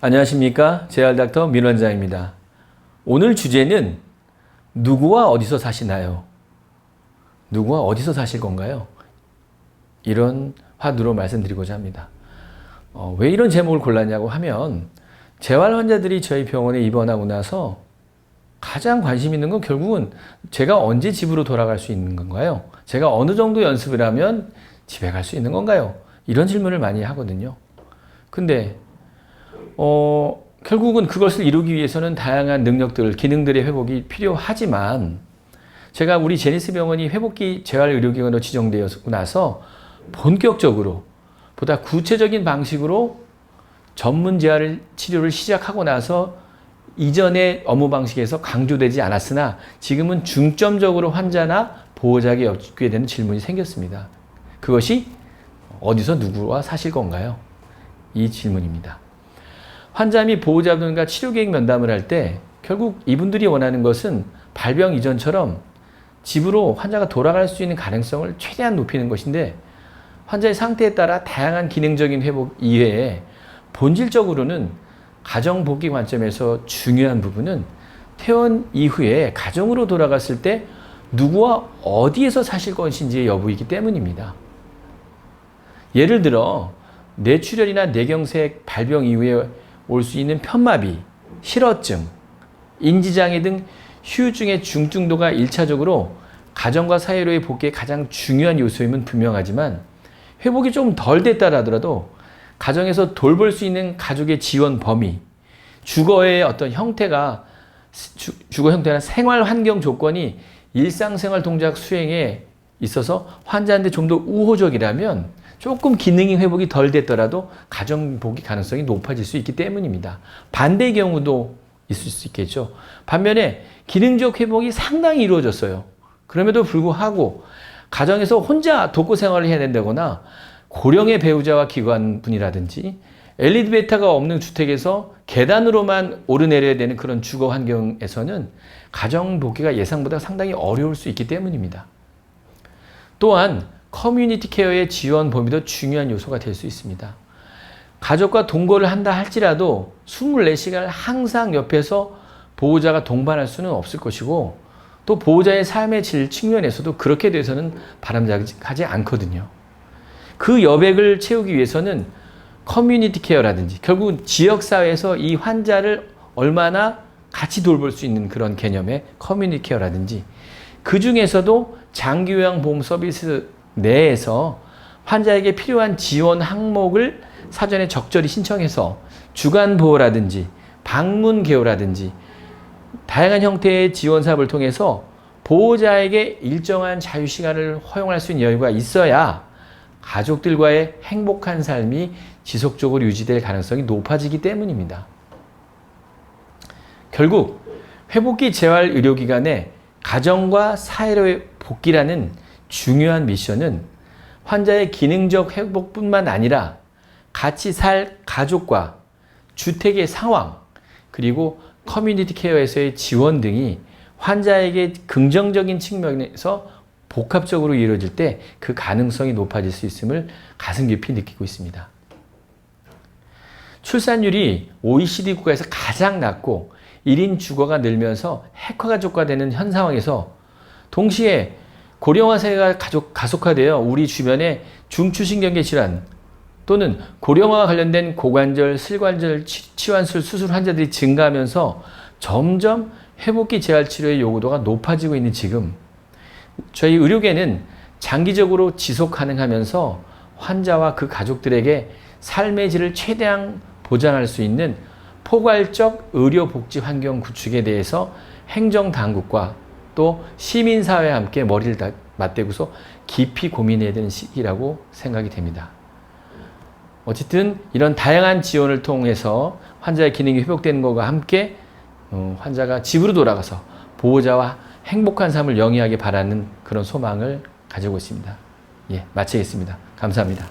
안녕하십니까. 재활닥터 민원장입니다. 오늘 주제는 누구와 어디서 사시나요? 누구와 어디서 사실 건가요? 이런 화두로 말씀드리고자 합니다. 왜 이런 제목을 골랐냐고 하면 재활 환자들이 저희 병원에 입원하고 나서 가장 관심 있는 건 결국은 제가 언제 집으로 돌아갈 수 있는 건가요? 제가 어느 정도 연습을 하면 집에 갈 수 있는 건가요? 이런 질문을 많이 하거든요. 근데 결국은 그것을 이루기 위해서는 다양한 능력들, 기능들의 회복이 필요하지만 제가 우리 제니스 병원이 회복기 재활의료기관으로 지정되었고 나서 본격적으로 보다 구체적인 방식으로 전문 재활 치료를 시작하고 나서 이전의 업무 방식에서 강조되지 않았으나 지금은 중점적으로 환자나 보호자에게 여쭙게 되는 질문이 생겼습니다. 그것이 어디서 누구와 사실 건가요? 이 질문입니다. 환자 및 보호자분과 치료계획 면담을 할 때 결국 이분들이 원하는 것은 발병 이전처럼 집으로 환자가 돌아갈 수 있는 가능성을 최대한 높이는 것인데 환자의 상태에 따라 다양한 기능적인 회복 이외에 본질적으로는 가정 복귀 관점에서 중요한 부분은 퇴원 이후에 가정으로 돌아갔을 때 누구와 어디에서 사실 것인지의 여부이기 때문입니다. 예를 들어 뇌출혈이나 뇌경색 발병 이후에 올 수 있는 편마비, 실어증, 인지장애 등 후유증의 중증도가 1차적으로 가정과 사회로의 복귀의 가장 중요한 요소임은 분명하지만 회복이 좀 덜 됐다 하더라도 가정에서 돌볼 수 있는 가족의 지원 범위, 주거의 어떤 형태가 주거 형태나 생활 환경 조건이 일상생활 동작 수행에 있어서 환자한테 좀 더 우호적이라면 조금 기능이 회복이 덜 됐더라도 가정 복귀 가능성이 높아질 수 있기 때문입니다. 반대의 경우도 있을 수 있겠죠. 반면에 기능적 회복이 상당히 이루어졌어요. 그럼에도 불구하고 가정에서 혼자 독거 생활을 해야 된다거나 고령의 배우자와 기관분이라든지 엘리베이터가 없는 주택에서 계단으로만 오르내려야 되는 그런 주거 환경에서는 가정 복귀가 예상보다 상당히 어려울 수 있기 때문입니다. 또한 커뮤니티 케어의 지원 범위도 중요한 요소가 될 수 있습니다. 가족과 동거를 한다 할지라도 24시간을 항상 옆에서 보호자가 동반할 수는 없을 것이고 또 보호자의 삶의 질 측면에서도 그렇게 돼서는 바람직하지 않거든요. 그 여백을 채우기 위해서는 커뮤니티 케어라든지 결국 지역사회에서 이 환자를 얼마나 같이 돌볼 수 있는 그런 개념의 커뮤니티 케어라든지 그 중에서도 장기요양보험 서비스 내에서 환자에게 필요한 지원 항목을 사전에 적절히 신청해서 주간보호라든지 방문 개호라든지 다양한 형태의 지원 사업을 통해서 보호자에게 일정한 자유시간을 허용할 수 있는 여유가 있어야 가족들과의 행복한 삶이 지속적으로 유지될 가능성이 높아지기 때문입니다. 결국 회복기 재활의료기관의 가정과 사회로의 복귀라는 중요한 미션은 환자의 기능적 회복뿐만 아니라 같이 살 가족과 주택의 상황 그리고 커뮤니티 케어에서의 지원 등이 환자에게 긍정적인 측면에서 복합적으로 이루어질 때 그 가능성이 높아질 수 있음을 가슴 깊이 느끼고 있습니다. 출산율이 OECD 국가에서 가장 낮고 1인 주거가 늘면서 핵가족화되는 현 상황에서 동시에 고령화 사회가 가속화되어 우리 주변에 중추신경계 질환 또는 고령화와 관련된 고관절, 슬관절, 치환술 수술 환자들이 증가하면서 점점 회복기 재활치료의 요구도가 높아지고 있는 지금 저희 의료계는 장기적으로 지속 가능하면서 환자와 그 가족들에게 삶의 질을 최대한 보장할 수 있는 포괄적 의료복지 환경 구축에 대해서 행정당국과 또 시민사회와 함께 머리를 맞대고서 깊이 고민해야 되는 시기라고 생각이 됩니다. 어쨌든 이런 다양한 지원을 통해서 환자의 기능이 회복되는 것과 함께 환자가 집으로 돌아가서 보호자와 행복한 삶을 영위하기 바라는 그런 소망을 가지고 있습니다. 예, 마치겠습니다. 감사합니다.